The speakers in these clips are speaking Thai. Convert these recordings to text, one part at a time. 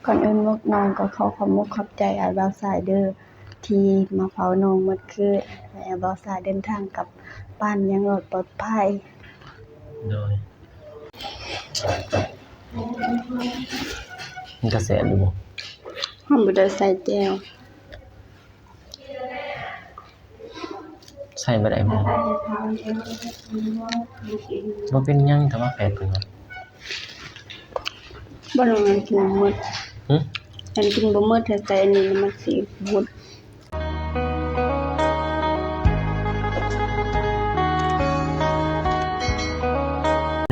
ก่อนอื่นมุกน้องก็ขอขอบมุกขอบใจอ้ายบ่าวสายเด้อที่มาเฝ้าน้องมื้อคืนให้อ้ายบ่าวสายเดินทางกลับบ้านอย่างปลอดภัยโดยมันกระแสอยู่บ่ ห้องบ่ได้ใส่แจ่วใส่บ่ได้บ่บ่เป็นหยังแต่ว่าแปดเพิ่นว่าบ่ลงอันกินบ่หมดหึอันกินบ่หมดถ้าใส่อันนี้มันสิบูด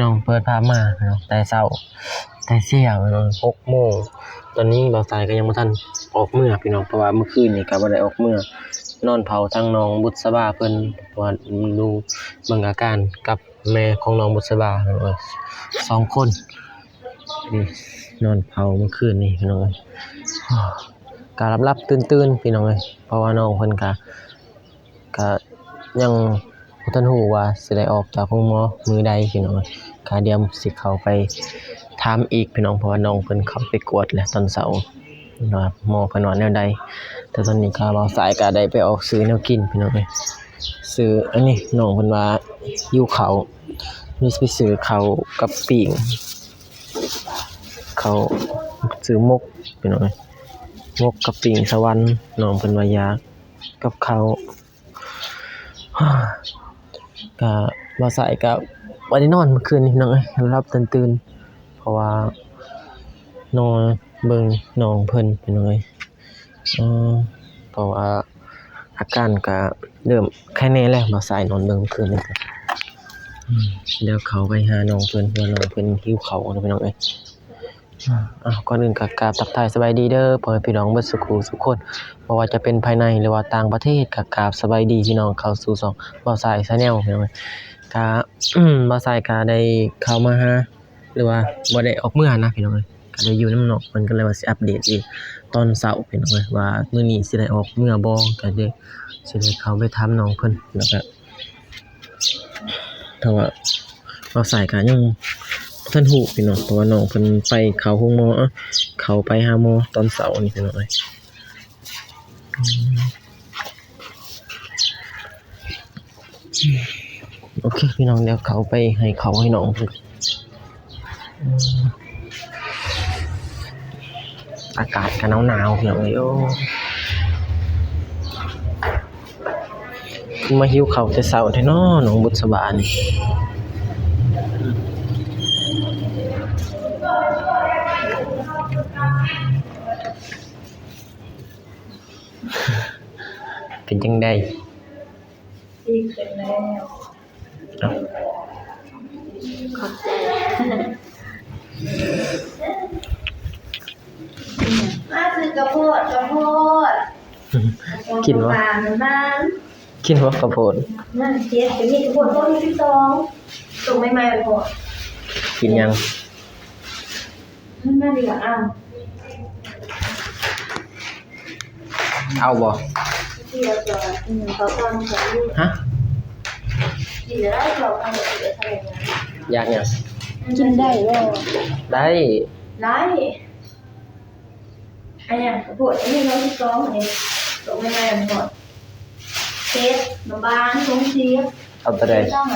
น้องเปิดภาพมาเนาะแต่เช้าแต่เที่ยงเนาะ6 โมงตอนนี้บ่าวสายก็ยังบ่ทันออกเมื่อพี่น้องเพราะว่าเมื่อคืนนี่ก็บ่ได้ออกเมื่อนอนเผาทางน้องบุษบาเพิ่นเพราะว่าดูเบิ่งอาการกับแม่ของน้องบุษบาเนาะ2 คนนี่นอนเผาเมื่อคืนนี่พี่น้องก็หลับๆตื่นๆพี่น้องเอ้ยเพราะว่าน้องเพิ่นก็ยังบ่ทันฮู้ว่าสิได้ออกจากโรงหมอมื้อใดพี่น้องก็เดี๋ยวสิเข้าไปถามอีกพี่น้องเพราะว่าน้องเพิ่นเข้าไปกวดแล้วตอนเช้าว่าหมอเพิ่นว่าแนวใดแต่ตอนนี้ก็บ่าวสายก็ได้ไปออกซื้อแนวกินพี่น้องเอ้ยซื้ออันนี้น้องเพิ่นว่าหิวข้าวมีไปซื้อข้าวกับปิ้งข้าวซื้อหมกพี่น้องเอ้ยหมกกับปิ้งสวรรค์น้องเพิ่นว่าอยากกับข้าว ก็บ่สายก็บ่ได้นอนเมื่อคืนนี้พี่น้องเอ้ยหลับตื่นๆเพราะว่านอนเบิ่งน้องเพิ่นพี่น้องเอ้ยเพราะว่าอาการก็เริ่มไข้แน่แล้วบ่สายนอนเบิ่งเมื่อคืนนี้ก็เดี๋ยวเข้าไปหาน้องเพิ่นว่าน้องเพิ่นหิวข้าวนะพี่น้องเอ้ยก่อนอื่นก็กราบทักทายสบายดีเด้อพ่อแม่พี่น้องเบิดสุขทุกคนบ่ว่าจะเป็นภายในหรือว่าต่างประเทศก็กราบสบายดีพี่น้องเข้าสู่ช่องบ่าวสาย Channel พี่น้องเอ้ยก็ บ่าวสายก็ได้เข้ามาหาหรือว่าบ่ได้ออกเมื่อนะพี่น้องเอ้ยก็ได้อยู่นำน้องเพิ่นก็เลยว่าสิอัปเดตอีกตอนเช้าพี่น้องเอ้ยว่ามื้อนี้สิได้ออกเมื่อบ่ก็เด้สิได้เข้าไปถามน้องเพิ่นแล้วก็ถ้าว่าบ่าวสายก็ยังบ่ทันฮู้พี่น้องเพราะว่าน้องเพิ่นไปเข้าโรงหมอเข้าไปหาหมอตอนเช้านี่พี่น้องเอ้ยโอเคพี่น้องเดี๋ยวเข้าไปให้ข้าวให้น้องเพิ่นอากาศก็หนาวๆพี่น้องเอ้ยโอ้มาหิวข้าวแต่เช้าแท้น้อน้องบุษบานี่เป็นจังได๋ดีขึ้นแล้วขอบใจมาซื้อกระโพดกินบ่บ้าน กินบ่ข้าวโพดนั่นเฮ็ดเป็นนี่กระโพดต้นที่2ตรงใหม่ๆบ่ กินยังน่าดีอ่ะเอาบ่ที่เราจะเขาทำกับลูกฮะกินได้เราทำกับเด็กอะไรเงี้ยอยากหยังกินได้บ่ได้อันเนี้ยกระโพดอันนี้เราที่2อันนี้ตรงใหม่ๆหมดเฮ็ดบ้านๆตรงเสียเอาตัวใดต้อง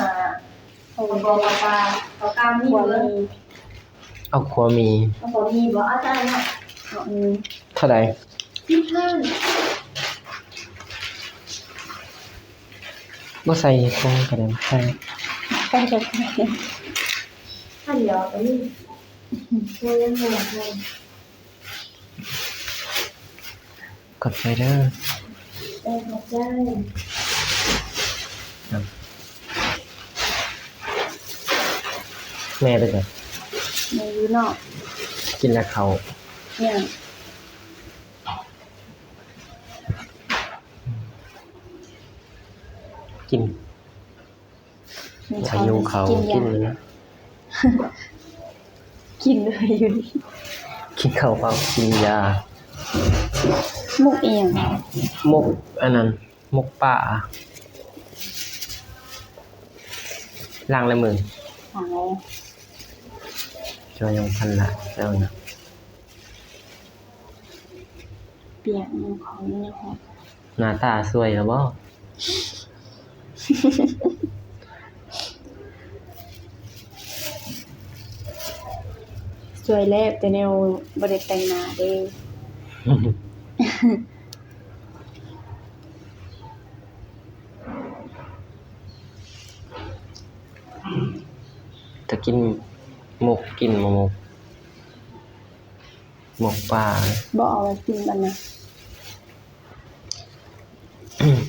เอาบ่ปลาเอากามนี่เด้อเอาขัวมี เอาบ่มีบ่อาจารย์เนาะเท่าใด15บ่ใส่คงก็ได้ใส่ไปกันถ้าเดี๋ยวไปนี่โอ้ยยังบ่ได้กดไปเด้อขอบใจแม่ไปจ้ะแม่อยู่นอกกินแล้วเขาเนี่ยกินอายุเขากินเลยนะกินเลยอยู่นี่กินข้าวเปล่ากินยามุกเอียงมกอันนั้นมกป่าล้างแล้วมือหาย จอยยังพันละแล้วนะ เปียกมันของนี่หอม หน้าตาสวยแล้วบ่ สวยแลบแต่แนวบ่ได้แต่งหน้าเด้ จะกินหมกกินหมกหมกปลา บ่เอาไว้กินบัดนะ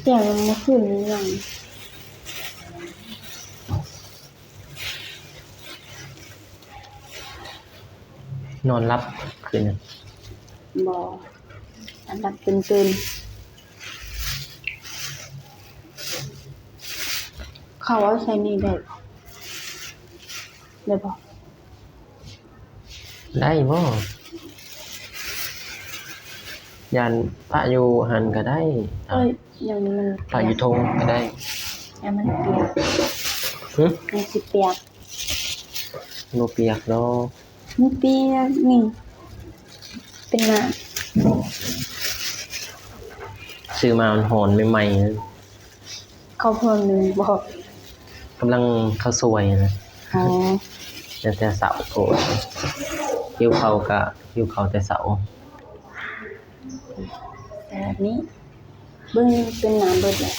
เปียกมันบ่ขึ้นนี่หยัง นอนรับคืนนึง บ่อันดับตื่นๆเขาเอาใส่นี่ได้บ่ ได้บ่ยันพระอยู่หันก็ได้ เอ้ยอย่างนี้มัน พระอยู่ทงก็ได้ อย่างมันเปียก หึ มันสิเปียก บ่เปียกดอก มันเปียกนี่เป็นน้ำ ซื้อมามันหอนใหม่ๆนะ เขาเพิ่มหนึงบ่ กำลังข้าวสวยนะ อ๋อ แต่เสาร์โพดหิวเขาวแต่เสาร์ แต่แบบนี้เบิ่งเป็นน้ำเบิดเลย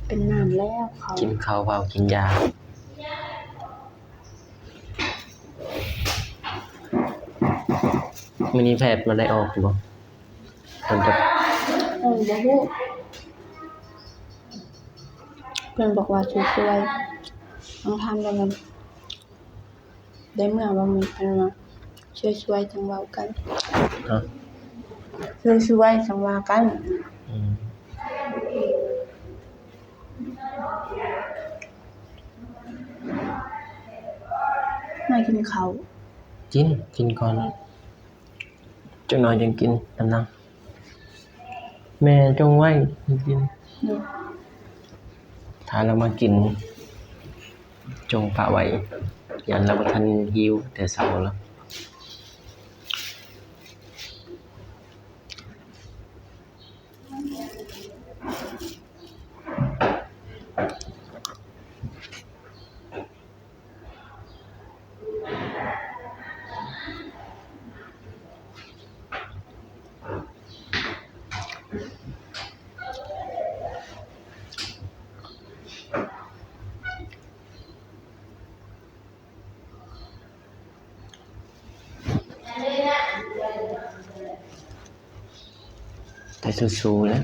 เป็นน้ำแล้วเขา กินข้าวเปล่ากินยามื้อนี้แพทย์มาได้ออกอยู่บ่มันจะ บ่ฮู้เพิ่นบอกว่าช่วยๆต้องทำแล้วมันได้เมื่อบ่มีเพิ่นว่าช่วยๆจังเว้ากัน ฮะ ช่วยๆจังว่ากัน อืม มากินข้าว กินก่อนจังน้อยจังกินน้ำนังแม่จงไว้กิน นี่ ถ้าเรามากิน จงปะไว้ยันเราบ่ทันหิวแต่เช้าแล้วแต่สู้ๆแล้ว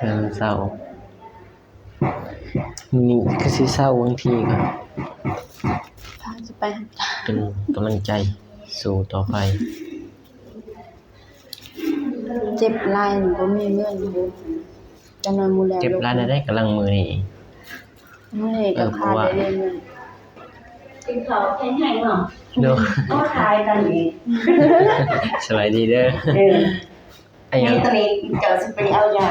งานเศร้ามื้อนี้ก็สิเศร้าบางทีก็ ถ้าจะไปหา เป็นกำลังใจสู้ต่อไป เจ็บหลายนี่บ่มีเงินอยู่จังนั้นหมู่แล้ว เก็บร้านได้กำลังมือนี่ มื้อนี้ก็ขาดได้เงิน กินข้าวแข็งแห้งเนาะ เนาะ ก็ทายกันนี่ สบายดีเด้อ เออ ไอ้หยัง นี่ตอนนี้เจ้าสิไปเอายา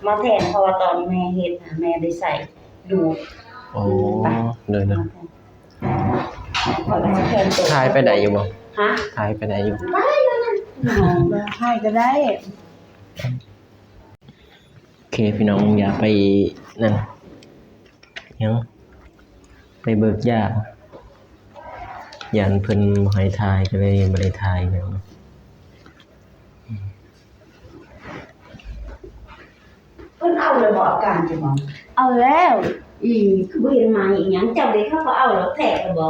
มาแทนเพราะว่าตอนแม่เฮ็ดน่ะแม่ได้ใส่ดู โอ้เด้อ พอแล้วสิแทนตัว ๆทายไปได้อยู่บ่ ฮะ ทายไปได้อยู่ มาให้ก็ได้ โอเคพี่น้องอย่าไปนั่นยังไปเบิกยายันเพิ่นบ่ให้ทายก็เลยบ่ได้ทายเนาะ เพิ่นเอาเลยบ่อาการจังบ่ เอาแล้ว คือบ่เห็นมาอีหยังเจ้าได้เขาก็เอาแล้วแทกแล้วบ่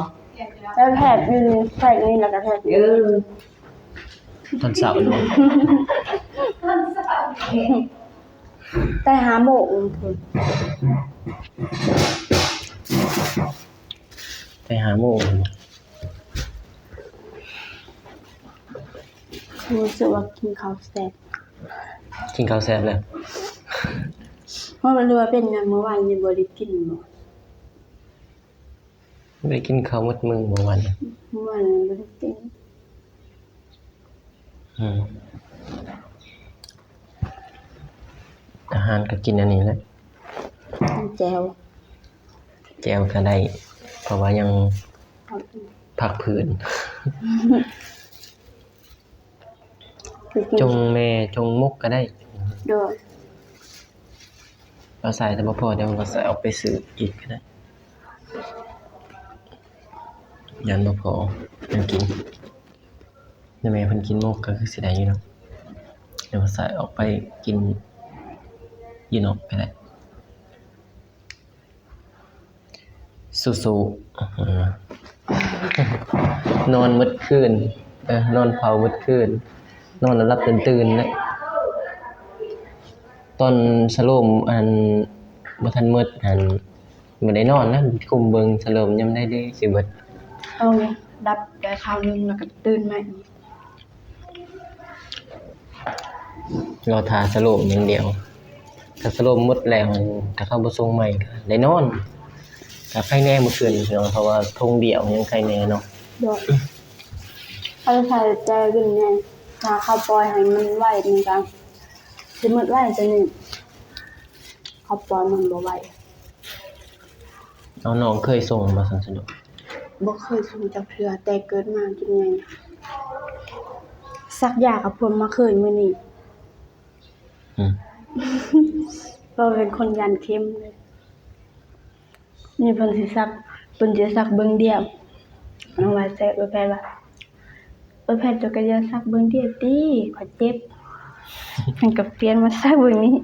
แล้วแพทย์นี่แพทย์นี่แล้วก็แพทย์ เอ นี่ อ ตอนเช้าเนาะ แต่หาหมกเพิ่น ไปหาหมู่ รู้สึกว่ากินข้าวแซ่บ กินข้าวแซ่บแล้ว เพราะมันรู้ว่าเป็นหยังเมื่อวานยังบ่ได้กินบ่ บ่ได้กินข้าวหมดมื้อเมื่อวาน เมื่อวานยังบ่ได้กิน อืม หารก็กินอันนี้แหละ แจ่ว แจ่วก็ได้เพราะว่ายังพักพื้น คือกิน จงแม่จงมุกก็ได้ โดย เราใส่แต่บ่พอเดี๋ยวมันก็ใส่ออกไปซื้ออีกก็ได้ยันบ่พอมันกินแม่เพิ่นกินมุกก็คือสิได้อยู่เนาะเดี๋ยวใส่ออกไปกินอยู่นอกก็ได้สู้ๆนอนมื้อคืนนอนเผามื้อคืนนอนแล้วหลับตื่นๆเลยตอนสโลมอันบ่ทันมืดอันบ่ได้นอนนะคุมเบิ่งสโลมยามใดเด้สิเบิด เอาไงดับได้คราวนึงแล้วก็ตื่นมาอีก รอท่าสโลมอย่างเดียวถ้าสโลมหมดแล้วถ้าเขาบ่ส่งใหม่ก็ได้นอนถ้าใครแน่เมื่อคืนพี่น้องเพราะว่าทงเดียวยังใครแน่เนาะ โดยเอาใส่ใจขึ้นไงถ้าเขาปล่อยให้มันไหวมันก็สิหมดไหวจังนี้เขาปล่อยมันบ่ไหว เอาน้องเคยส่งบ่ซั่นสนุก บ่เคยส่งจักเทื่อแต่เกิดมาจนไงสักยากับเพิ่นมาเคยมื้อนี้ อืม เพราะเป็นคนยันเข้มเลยนี่เพิ่นสิสักเพิ่นจะสักเบิ่งเดียวน้องว่าแซ่บแพทย์ว่าแพทย์เจ้าก็อย่าสักเบิ่งเดียวติขอยเจ็บมันก็เปลี่ยนมาสักเบิ่งนี้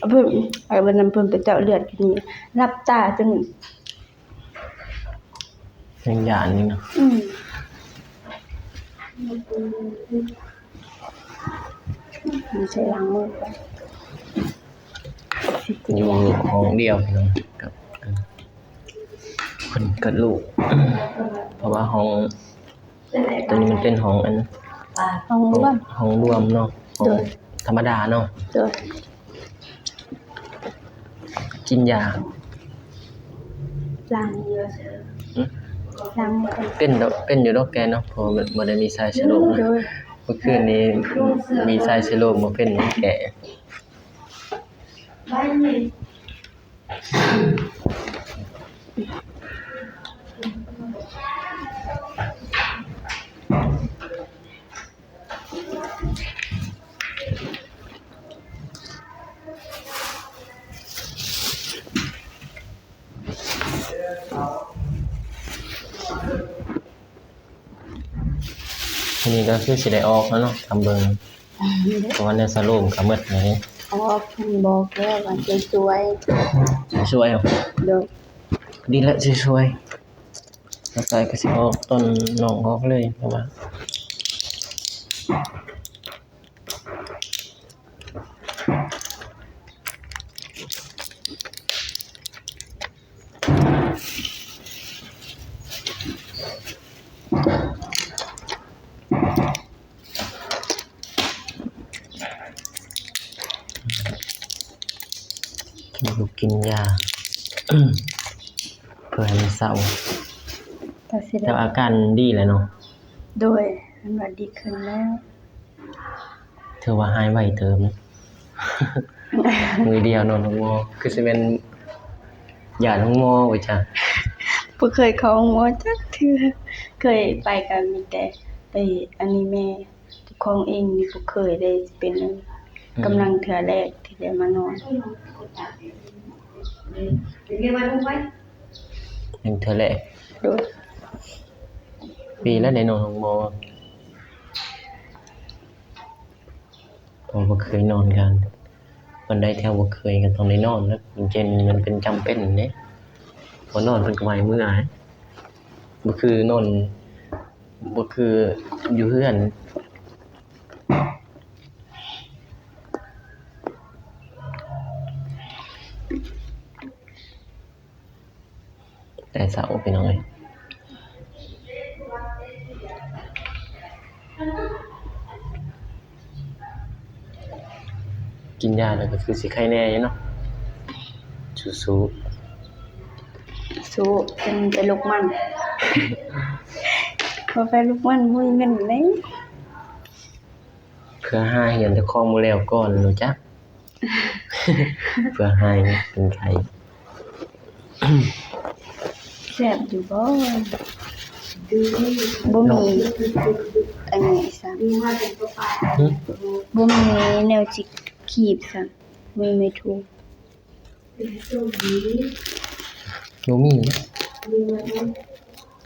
เพิ่นวันนั้นเพิ่นไปเจาะเลือดที่นี่รับตาจน ยังหยานนี่เนาะ ไม่ใช่ล้างมือไป อยู่ห้องเดียวพี่น้องกับคนกับลูก เพราะว่าห้องตัวนี้มันเป็นห้องอัน ห้องร่วม ห้องรวมเนาะห้องธรรมดาเนาะ โดย กินยา ล้างมือล้างมือ เป็นอยู่ดอกแกเนาะเพราะมันบ่ได้มีสายชะโลม โด นะ ย เมื่อคืนนี้มีสายชะโลมบ่เป็นแกะทีนี้ก็คือสิได้ออกแล้วเนาะทำเบิ่งเพราะว่าในสโลมก็หมดเลย อ๋อเพิ่นบอกแล้วว่าจะสวย ช่วยเอา โดย ดีละช่วยแล้วใส่ก็สิออกต้นน้องออกเลยเพราะว่ากินยา เพื่อให้มันเศร้า ก็สิ แต่ ได้ อาการดีแล้วเนาะ โดยมันว่าดีขึ้นแล้ว ถือว่าหายไวเติม มือเดียวเนอนน้องโมคือสิเป็นยาน้องโมไว้จ้ะ บ่เคยเข้าหมอจักเทื่อเคยไปก็มีแต่ไปอันนี้แม่เจ้าของเองนี่บ่เคยได้เป็นกำลังเทื่อแรกที่ได้มานอน ยังเธอแหละ โดย ปีแล้วได้นอนน้องโมผมบ่เคยนอนกันวันใดแถวบ่เคยกันต้องได้นอนแล้วจริงๆมันเป็นจำเป็นเด้บ่นอนเพิ่นก็ไหวมื้ออายบ่คือนอนบ่คืออยู่เฮือนแต่เช้าพี่น้องเอ้ยกินยาแล้วก็คือสิไข้แน่อยู่เนาะสู้ สู้เป็นไปลุกมันพอไปลุกมันบ่มีเงินไหน ๆ พื่อหาเห็นแต่ข้อมูลแล้วก่อนรู้จัก เพื่อให้เป็นใคร แซ่บอยู่บ่บ่มีอันนี้ซะ หึ บ่มีแนวจิกขีบซะมีไม่ถูก บ่มี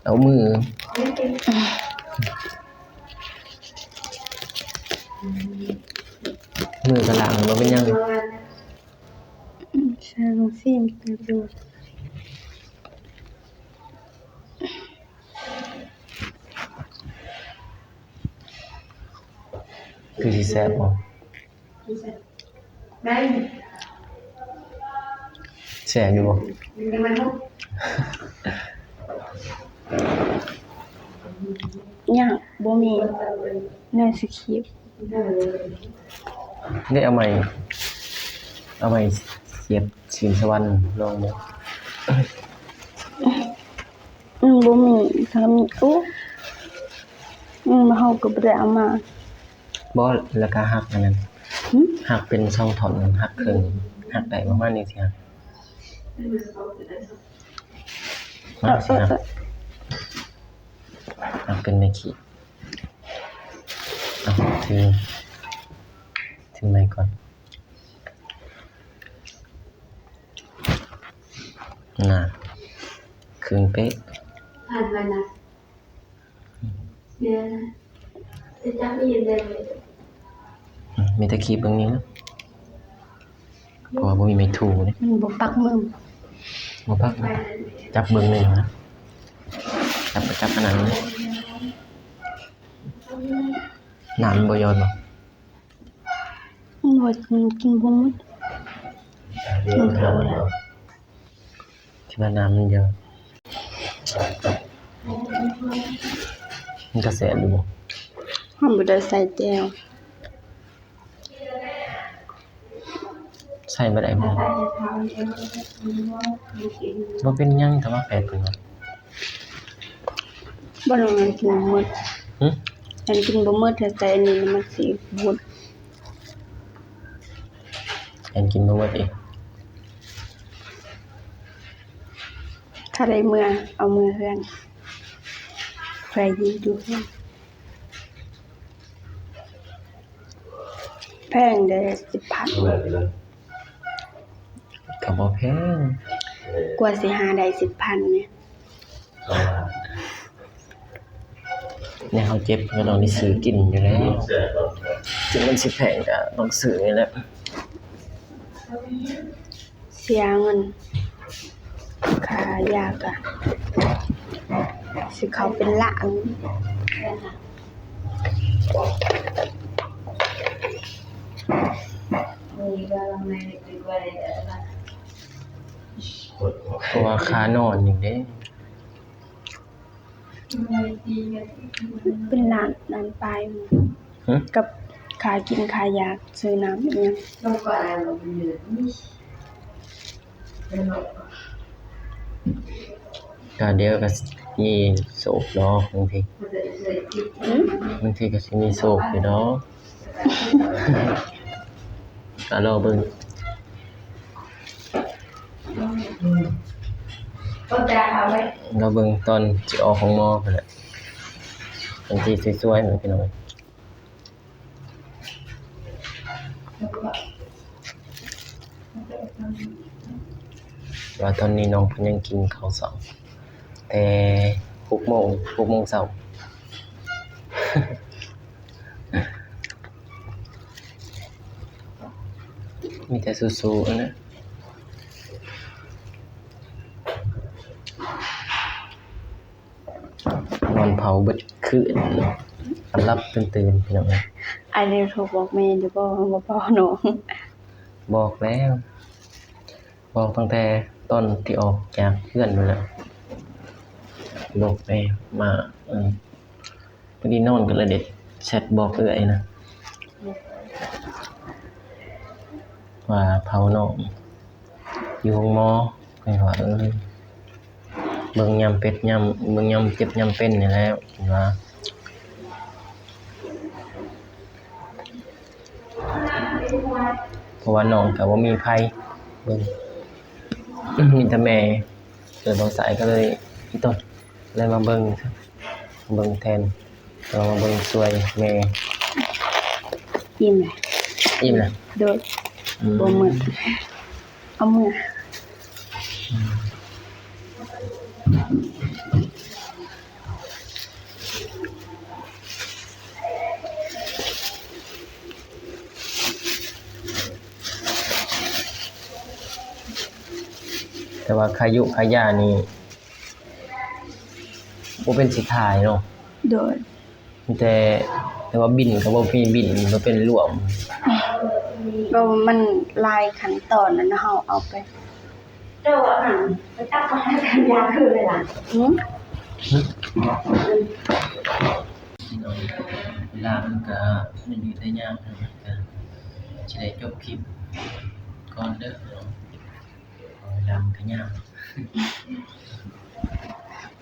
เอามือมือกะล้างบ่เป็นหยัง ใช่ลองซิมดู คือสิแซ่บบ่แซ่บอยู่บ่ ยากบ่มีแนวสิขีบ ได้เอาใหม่เสียบสินสวรรค์ลองบ่ บ่มีถ้ามีโอ้เฮาก็บ่ได้เอามา บ่แล้วก็หักอันนั้น หึ หักเป็น2ท่อนหักครึ่งหักได้ประมาณนี้สิครับมาสิครับหักเป็นไม่ขีดเอาถึงไม้ก่อนน่ะครึ่งเป๊ะ ผ่านมานะเนี่ยจะจำไม่ยินเลย มีแต่ขีดเบิ่งนี้นะเพราะว่าบ่มีไม้ถูนี่ มันบ่ปักมือ บ่พักนะจับเบิ่งหนึงนะจับอันนั้นนะน้ำมันบ่ยอดบ่ บ่กินบ่หมดมันเท่าไหร่ ที่ว่าน้ำมันเยอะมันกระแสอยู่บ่ เฮาบ่ได้ใส่แจ่ว ใส่บ่ได้บ่บ่เป็นหยังแต่ว่าแปลกเพิ่นว่า บ่ลองให้กินหมด หึ อันกินบ่หมดถ้าใส่อันนี้มันสิบูด แอนกินบ่หมดอีก ถ้าได้เมื่อเอามือเฮือนใครยิงอยู่เฮือนแพงได้10,000 ก็บ่แพง กว่าสิหาได้10,000เนี่ย เนี่ยเฮาเจ็บก็ต้องได้ซื้อกินอยู่แล้วถึงมันสิแพงก็ต้องซื้อนี่แหละ เสียเงินค่ายาก็สิเข้าเป็นล้าน เพราะว่าค่านอนนี่เด้ เป็นล้านปลายหมด หึ กับค่ากินค่ายาซื้อน้ำอีกหยัง ต้องก่อนอะไรเราเป็นเดือดนี่ ก็เดี๋ยวก็มีโศกเนาะบางที มันจะเลยติด บางทีก็สิมีโศกอยู่เนาะ ก็รอเบิ่ง ก็จะเอาไว้ รอเบิ่งตอนสิออกของหมอพุ่นแหละบางทีสวยๆเหมือนพี่น้องว่าตอนนี้น้องเพิ่นยังกินข้าวเช้าแต่6 โมงเช้า มีแต่สู้ๆนะนอนเผาเบิดคืนหลับตื่นๆพี่น้อง อันนี้โทรบอกแม่อยู่บ่ว่าพ่อน้อง บอกแล้ว บอกตั้งแต่ตอนที่ออกจากเพื่อนมาแล้วบอกไปมาพอดีนอนก็เลยเด็ดแชทบอกเอื้อยนะว่าเผาน้องอยู่ห้องหมอเพิ่นว่าเบิ่งยามเป็ดยามเบิ่งยามเจ็บยามเป็นนี่แหล้วเพิ่นว่า เพราะว่าน้องก็บ่มีไผเบิ่ง มีแต่แม่เกิดบ่สายก็เลยพี่ต้นเลยมาเบิ่งแทนเรามาเบิ่งช่วยแม่ ยิ้มเลย อิ่มแล้ว โดยบ่มือเอามือ แต่ว่าขายุขายานี่บ่เป็นสิถ่ายเนาะ โดย แต่ว่าบินก็บ่มีบินบ่เป็นรวม ก็มันลายขั้นตอนนั้นเฮาเอาไป เจ้าว่าหั่นไปตักมาให้กันยาคือเลยล่ะ หืม เวลามันก็มันอยู่ได้ยากนะมันก็สิได้จบคลิปก่อนเด้อเนาะเวลามันก็ยาก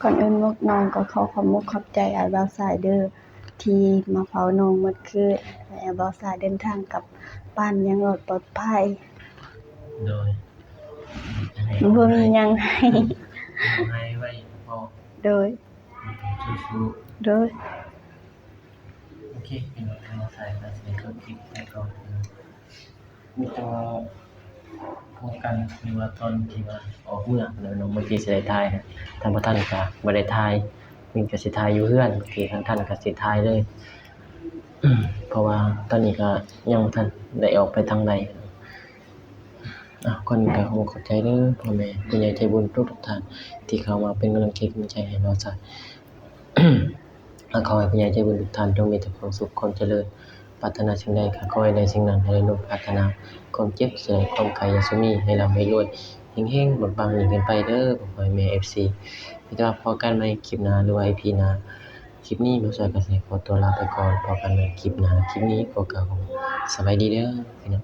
ก่อนอื่นพวกน้องก็ขอขอบมุกขอบใจอ้ายบ่าวสายเด้อที่มาเฝ้าน้องเมื่อคืนให้อ้ายบ่าวสายเดินทางกลับบ้านอยังปลอดภัย โดย บ่มีหยังให้ ให้ไว้พอ โดย สู้ โดย ๆโอเคเป็นทางสายก็สิได้จบคลิปไปก่อนนะมีตัวพบกันหรือว่าตอนที่ว่าออกเมืองแล้วเนาะเมื่อกี้สิได้ถ่ายนะทางบ่ทันก็บ่ได้ถ่ายมีก็สิถ่ายอยู่เฮือนบางทีทางท่านก็สิถ่ายเลย เพราะว่าตอนนี้ก็ยังบ่ทันได้ออกไปทางใดก่อนอื่นก็ขอขอบใจเด้อพ่อแม่ผู้ใหญ่ใจบุญทุกๆท่านที่เข้ามาเป็นกำลังใจให้เราซะ ขอให้ผู้ใหญ่ใจบุญทุกท่านจงมีแต่ความสุขความเจริญปรารถนาสิ่งใดก็ขอให้ได้สิ่งนั้นให้ได้ร่วมปรารถนาความเจ็บเสียความไกลอย่าสุมีให้ร่ำให้รวยเฮงๆบดบังยิ่งขึ้นไปเด้อพ่อแม่ FC มีแต่ว่าพอกันใหม่คลิปหน้าหรือว่า EP หน้าคลิปนี้บ่สวยก็สิขอตัวลาไปก่อนพบกันใหม่คลิปหน้าคลิปนี้ก็กล่าวสบายดีเด้อพี่น้อง